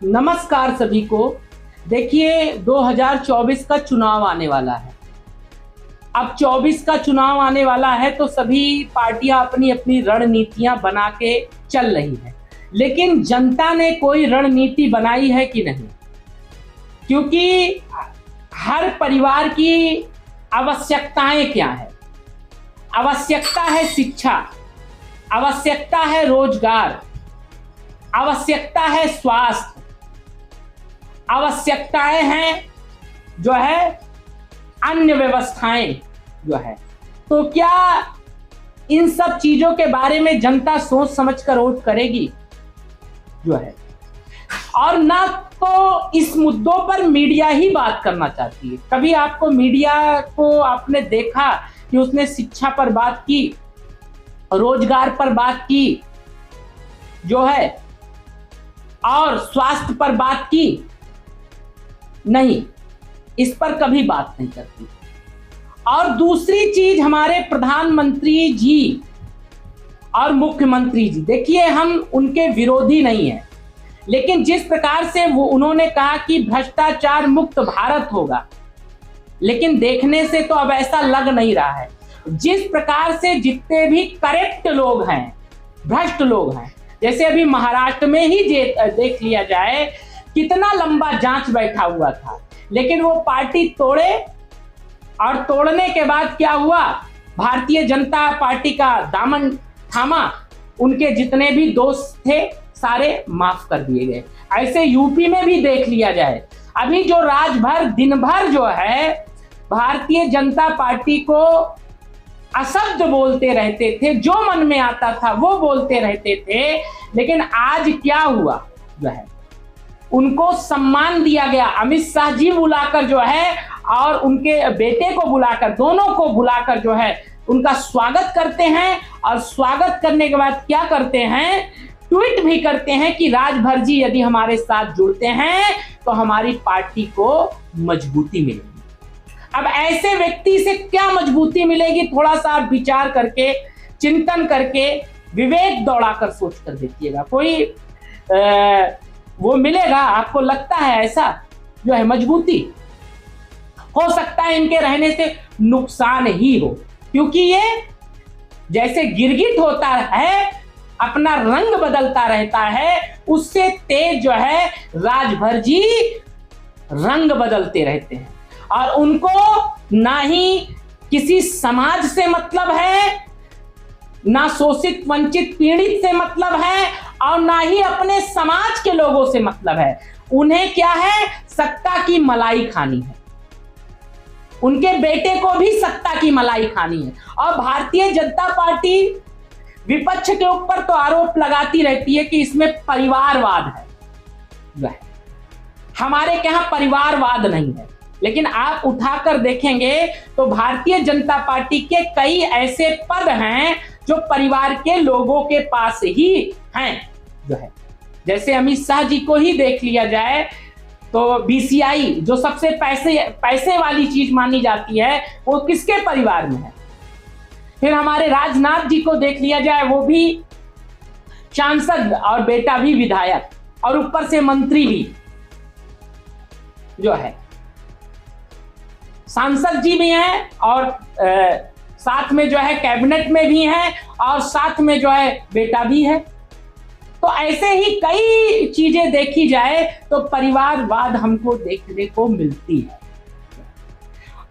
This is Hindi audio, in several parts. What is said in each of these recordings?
नमस्कार सभी को। देखिए 2024 का चुनाव आने वाला है। अब 24 का चुनाव आने वाला है तो सभी पार्टियां अपनी अपनी रणनीतियां बना के चल रही हैं, लेकिन जनता ने कोई रणनीति बनाई है कि नहीं? क्योंकि हर परिवार की आवश्यकताएं क्या है? आवश्यकता है शिक्षा, आवश्यकता है रोजगार, आवश्यकता है स्वास्थ्य, आवश्यकताएं हैं जो है अन्य व्यवस्थाएं जो है। तो क्या इन सब चीजों के बारे में जनता सोच समझ कर वोट करेगी जो है? और ना तो इस मुद्दों पर मीडिया ही बात करना चाहती है। कभी आपको मीडिया को आपने देखा कि उसने शिक्षा पर बात की, रोजगार पर बात की जो है, और स्वास्थ्य पर बात की? नहीं, इस पर कभी बात नहीं करती। और दूसरी चीज, हमारे प्रधानमंत्री जी और मुख्यमंत्री जी, देखिए हम उनके विरोधी नहीं हैं, लेकिन जिस प्रकार से वो उन्होंने कहा कि भ्रष्टाचार मुक्त भारत होगा, लेकिन देखने से तो अब ऐसा लग नहीं रहा है। जिस प्रकार से जितने भी करप्ट लोग हैं, भ्रष्ट लोग हैं, जैसे अभी महाराष्ट्र में ही देख लिया जाए, कितना लंबा जांच बैठा हुआ था, लेकिन वो पार्टी तोड़े, और तोड़ने के बाद क्या हुआ? भारतीय जनता पार्टी का दामन थामा, उनके जितने भी दोस्त थे सारे माफ कर दिए गए। ऐसे यूपी में भी देख लिया जाए, अभी जो राजभर दिन भर जो है भारतीय जनता पार्टी को अशब्द बोलते रहते थे, जो मन में आता था वो बोलते रहते थे, लेकिन आज क्या हुआ जो है, उनको सम्मान दिया गया। अमित शाह जी बुलाकर जो है और उनके बेटे को बुलाकर, दोनों को बुलाकर जो है उनका स्वागत करते हैं, और स्वागत करने के बाद क्या करते हैं? ट्वीट भी करते हैं कि राजभर जी यदि हमारे साथ जुड़ते हैं तो हमारी पार्टी को मजबूती मिलेगी। अब ऐसे व्यक्ति से क्या मजबूती मिलेगी? थोड़ा सा आप विचार करके, चिंतन करके, विवेक दौड़ाकर सोच कर देखिएगा, कोई वो मिलेगा आपको? लगता है ऐसा जो है मजबूती? हो सकता है इनके रहने से नुकसान ही हो, क्योंकि ये जैसे गिरगिट होता है, अपना रंग बदलता रहता है, उससे तेज जो है राजभर जी रंग बदलते रहते हैं। और उनको ना ही किसी समाज से मतलब है, ना शोषित वंचित पीड़ित से मतलब है, और ना ही अपने समाज के लोगों से मतलब है। उन्हें क्या है? सत्ता की मलाई खानी है। उनके बेटे को भी सत्ता की मलाई खानी है। और भारतीय जनता पार्टी विपक्ष के ऊपर तो आरोप लगाती रहती है कि इसमें परिवारवाद है। हमारे यहाँ परिवारवाद नहीं है, लेकिन आप उठाकर देखेंगे तो भारतीय जनता पार्टी के कई ऐसे पद हैं जो परिवार के लोगों के पास ही हैं जो है। जैसे अमित शाह जी को ही देख लिया जाए तो बीसीआई जो सबसे पैसे वाली चीज मानी जाती है, वो किसके परिवार में है? फिर हमारे राजनाथ जी को देख लिया जाए, वो भी सांसद और बेटा भी विधायक, और ऊपर से मंत्री भी जो है। सांसद जी भी हैं और साथ में जो है कैबिनेट में भी हैं, और साथ में जो है बेटा भी है। तो ऐसे ही कई चीजें देखी जाए तो परिवारवाद हमको देखने को मिलती है।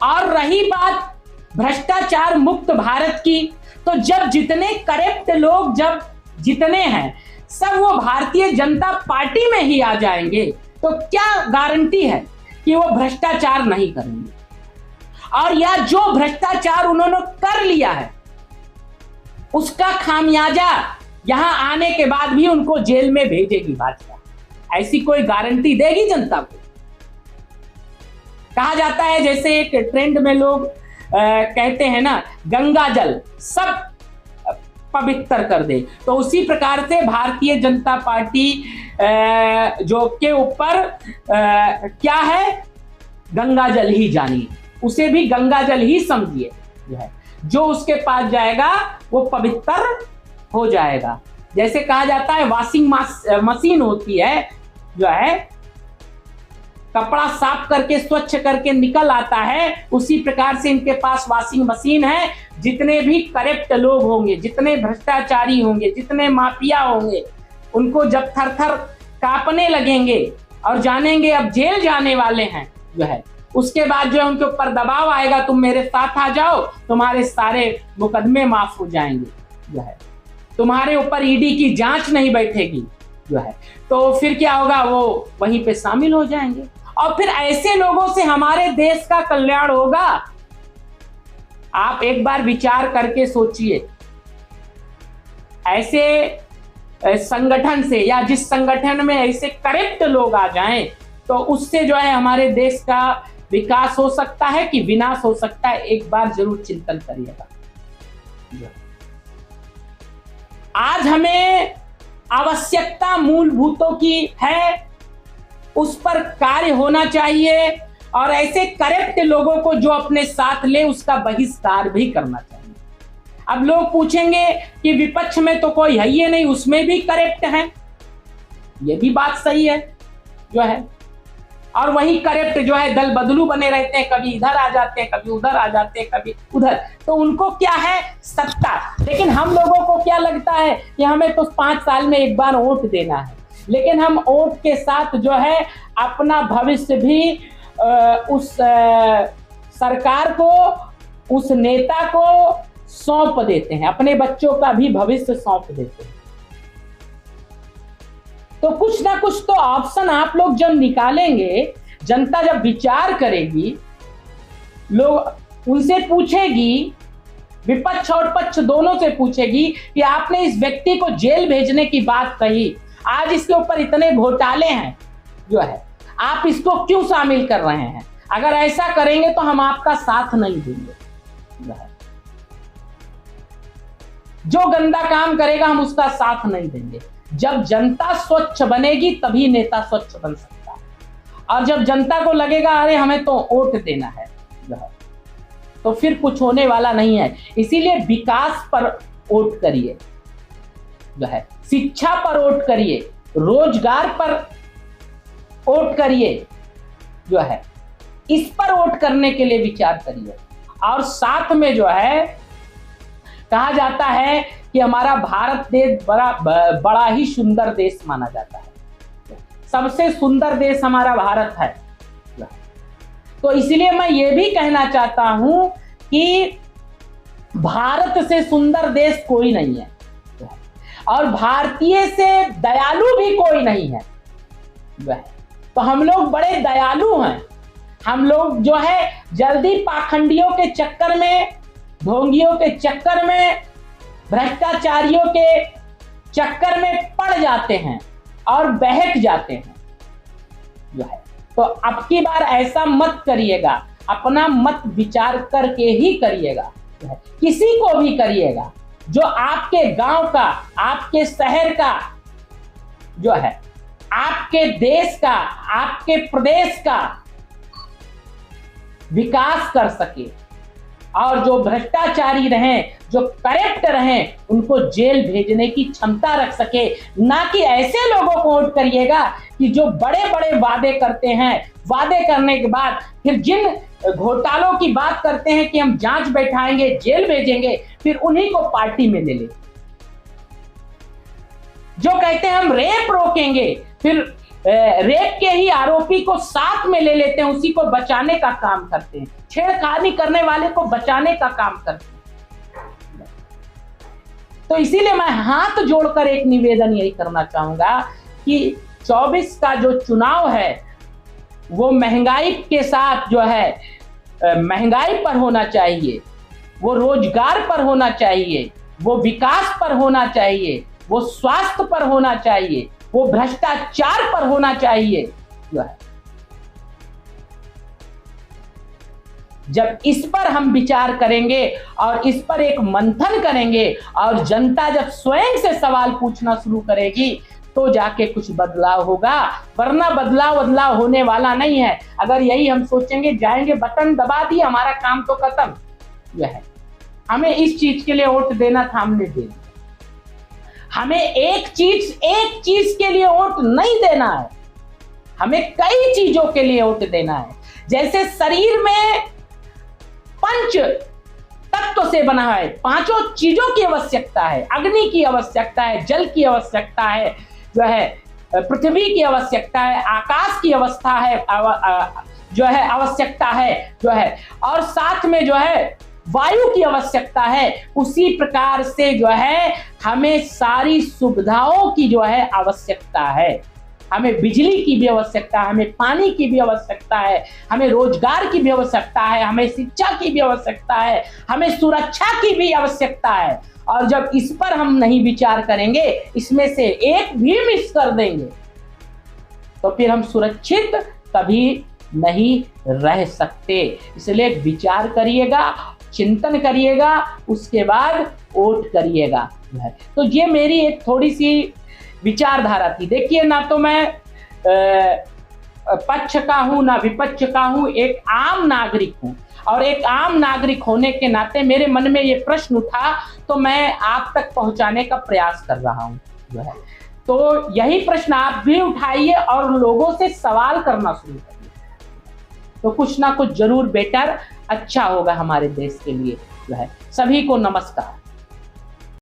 और रही बात भ्रष्टाचार मुक्त भारत की, तो जब जितने करप्ट लोग जब जितने हैं सब वो भारतीय जनता पार्टी में ही आ जाएंगे, तो क्या गारंटी है कि वो भ्रष्टाचार नहीं करेंगे? और या जो भ्रष्टाचार उन्होंने कर लिया है उसका खामियाजा यहां आने के बाद भी उनको जेल में भेजेगी भाजपा? ऐसी कोई गारंटी देगी जनता को? कहा जाता है, जैसे एक ट्रेंड में लोग कहते हैं ना, गंगा जल सब पवित्र कर दे, तो उसी प्रकार से भारतीय जनता पार्टी जो के ऊपर क्या है, गंगा जल ही जानिए, उसे भी गंगा जल ही समझिए जो है। जो उसके पास जाएगा वो पवित्र हो जाएगा। जैसे कहा जाता है वॉशिंग मशीन होती है, जो है कपड़ा साफ करके स्वच्छ करके निकल आता है, उसी प्रकार से इनके पास वॉशिंग मशीन है। जितने भी करप्ट लोग होंगे, जितने भ्रष्टाचारी होंगे, जितने माफिया होंगे, उनको जब थर थर कांपने लगेंगे और जानेंगे अब जेल जाने वाले हैं जो है, उसके बाद जो है उनके ऊपर दबाव आएगा, तुम मेरे साथ आ जाओ, तुम्हारे सारे मुकदमे माफ हो जाएंगे जो है, तुम्हारे ऊपर ईडी की जांच नहीं बैठेगी जो है। तो फिर क्या होगा, वो वहीं पे शामिल हो जाएंगे और फिर ऐसे लोगों से हमारे देश का कल्याण होगा। आप एक बार विचार करके सोचिए, ऐसे संगठन से या जिस संगठन में ऐसे करप्ट लोग आ जाएं, तो उससे जो है हमारे देश का विकास हो सकता है कि विनाश हो सकता है। एक बार जरूर चिंतन करिएगा। आज हमें आवश्यकता मूलभूतों की है, उस पर कार्य होना चाहिए और ऐसे करप्ट लोगों को जो अपने साथ ले उसका बहिष्कार भी करना चाहिए। अब लोग पूछेंगे कि विपक्ष में तो कोई है ही नहीं, उसमें भी करप्ट है। ये भी बात सही है जो है, और वही करप्ट जो है दल बदलू बने रहते हैं, कभी इधर आ जाते हैं, कभी उधर आ जाते हैं, कभी उधर। तो उनको क्या है, सत्ता। लेकिन हम लोगों को क्या लगता है कि हमें तो 5 साल में एक बार वोट देना है, लेकिन हम वोट के साथ जो है अपना भविष्य भी उस सरकार को, उस नेता को सौंप देते हैं, अपने बच्चों का भी भविष्य सौंप देते हैं। तो कुछ ना कुछ तो ऑप्शन आप लोग जब निकालेंगे, जनता जब विचार करेगी, लोग उनसे पूछेगी, विपक्ष और पक्ष दोनों से पूछेगी कि आपने इस व्यक्ति को जेल भेजने की बात कही, आज इसके ऊपर इतने घोटाले हैं जो है, आप इसको क्यों शामिल कर रहे हैं? अगर ऐसा करेंगे तो हम आपका साथ नहीं देंगे। जो गंदा काम करेगा हम उसका साथ नहीं देंगे। जब जनता स्वच्छ बनेगी तभी नेता स्वच्छ बन सकता है, और जब जनता को लगेगा अरे हमें तो वोट देना है, तो फिर कुछ होने वाला नहीं है। इसीलिए विकास पर वोट करिए जो है, शिक्षा पर वोट करिए, रोजगार पर वोट करिए जो है, इस पर वोट करने के लिए विचार करिए। और साथ में जो है कहा जाता है कि हमारा भारत देश बड़ा ही सुंदर देश माना जाता है, सबसे सुंदर देश हमारा भारत है। तो इसलिए मैं ये भी कहना चाहता हूं कि भारत से सुंदर देश कोई नहीं है, और भारतीय से दयालु भी कोई नहीं है। तो हम लोग बड़े दयालु हैं। हम लोग जो है जल्दी पाखंडियों के चक्कर में, ढोंगियों के चक्कर में, भ्रष्टाचारियों के चक्कर में पड़ जाते हैं और बहक जाते हैं जो है। तो अब की बार ऐसा मत करिएगा, अपना मत विचार करके ही करिएगा, किसी को भी करिएगा जो आपके गांव का, आपके शहर का जो है, आपके देश का, आपके प्रदेश का विकास कर सके। और जो भ्रष्टाचारी रहें, जो करप्ट रहें, उनको जेल भेजने की क्षमता रख सके। ना कि ऐसे लोगों को वोट करिएगा कि जो बड़े बड़े वादे करते हैं, वादे करने के बाद फिर जिन घोटालों की बात करते हैं कि हम जांच बैठाएंगे, जेल भेजेंगे, फिर उन्हीं को पार्टी में ले ले। जो कहते हैं हम रेप रोकेंगे, फिर रेप के ही आरोपी को साथ में ले लेते हैं, उसी को बचाने का काम करते हैं, छेड़खानी करने वाले को बचाने का काम करते हैं। तो इसीलिए मैं हाथ जोड़कर एक निवेदन यही करना चाहूंगा कि 24 का जो चुनाव है वो महंगाई के साथ जो है, महंगाई पर होना चाहिए, वो रोजगार पर होना चाहिए, वो विकास पर होना चाहिए, वो स्वास्थ्य पर होना चाहिए, वो भ्रष्टाचार पर होना चाहिए जो है। जब इस पर हम विचार करेंगे और इस पर एक मंथन करेंगे और जनता जब स्वयं से सवाल पूछना शुरू करेगी तो जाके कुछ बदलाव होगा, वरना बदलाव होने वाला नहीं है। अगर यही हम सोचेंगे, जाएंगे बटन दबा दिया हमारा काम तो खत्म यह है, हमें इस चीज के लिए वोट देना था, हमने दे दिया। हमें एक चीज के लिए वोट नहीं देना है, हमें कई चीजों के लिए वोट देना है। जैसे शरीर में पंच तत्व से बना है, पांचों चीजों की आवश्यकता है। अग्नि की आवश्यकता है, जल की आवश्यकता है, जो है पृथ्वी की आवश्यकता है, आकाश की अवस्था है, जो है आवश्यकता है, जो है, और साथ में जो है वायु की आवश्यकता है। उसी प्रकार से जो है हमें सारी सुविधाओं की जो है आवश्यकता है। हमें बिजली की भी आवश्यकता है, हमें पानी की भी आवश्यकता है, हमें रोजगार की भी आवश्यकता है, हमें शिक्षा की भी आवश्यकता है, हमें सुरक्षा की भी आवश्यकता है। और जब इस पर हम नहीं विचार करेंगे, इसमें से एक भी मिस कर देंगे, तो फिर हम सुरक्षित कभी नहीं रह सकते। इसलिए विचार करिएगा, चिंतन करिएगा, उसके बाद वोट करिएगा। तो ये मेरी एक थोड़ी सी विचारधारा थी। देखिए, ना तो मैं पक्ष का हूं ना विपक्ष का हूं, एक आम नागरिक हूं, और एक आम नागरिक होने के नाते मेरे मन में ये प्रश्न उठा, तो मैं आप तक पहुंचाने का प्रयास कर रहा हूं, जो है। तो यही प्रश्न आप भी उठाइए और लोगों से सवाल करना शुरू करिए, तो कुछ ना कुछ जरूर बेटर अच्छा होगा हमारे देश के लिए, जो है। सभी को नमस्कार।